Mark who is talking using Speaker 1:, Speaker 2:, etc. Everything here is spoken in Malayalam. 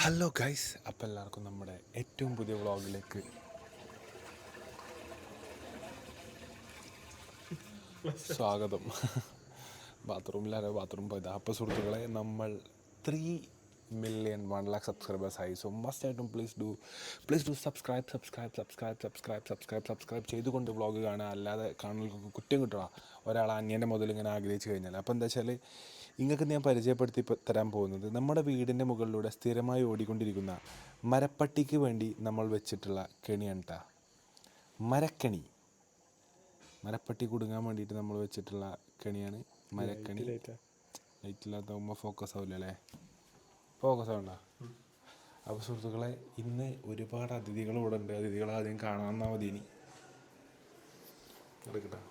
Speaker 1: ഹലോ ഗൈസ്, അപ്പോൾ എല്ലാവർക്കും നമ്മുടെ ഏറ്റവും പുതിയ വ്ളോഗിലേക്ക് സ്വാഗതം. ബാത്റൂം പോയതാ. അപ്പോൾ സുഹൃത്തുക്കളെ, നമ്മൾ 3 മില്യൺ 1 lakh സബ്സ്ക്രൈബേഴ്സായി. സോ മസ്റ്റ് ആയിട്ടും പ്ലീസ് ഡു സബ്സ്ക്രൈബ് ചെയ്തുകൊണ്ട് വ്ളോഗ് കാണുക. അല്ലാതെ കാണുന്നവർക്ക് കുറ്റം കിട്ടുക ഒരാൾ അന്യൻ്റെ മുതൽ ഇങ്ങനെ ആഗ്രഹിച്ച് കഴിഞ്ഞാൽ. അപ്പോൾ എന്താ വെച്ചാൽ, നിങ്ങൾക്ക് ഞാൻ പരിചയപ്പെടുത്തി തരാൻ പോകുന്നത് നമ്മുടെ വീടിൻ്റെ മുകളിലൂടെ സ്ഥിരമായി ഓടിക്കൊണ്ടിരിക്കുന്ന മരപ്പട്ടിക്ക് വേണ്ടി നമ്മൾ വെച്ചിട്ടുള്ള കെണിയാണ് കേട്ടോ. മരപ്പട്ടി കുടുങ്ങാൻ വേണ്ടിയിട്ട് നമ്മൾ വെച്ചിട്ടുള്ള കെണിയാണ് മരക്കണി. ലൈറ്റില്ലാത്താകുമ്പോൾ ഫോക്കസ് ആവില്ല അല്ലേ? ഫോക്കസ് ആവണ്ട. അപ്പോൾ സുഹൃത്തുക്കളെ, ഇന്ന് ഒരുപാട് അതിഥികൾ ഇവിടെ ഉണ്ട്. അതിഥികളെ ആദ്യം കാണാമെന്നാൽ മതി. ഇനി എടുക്കട്ടെ.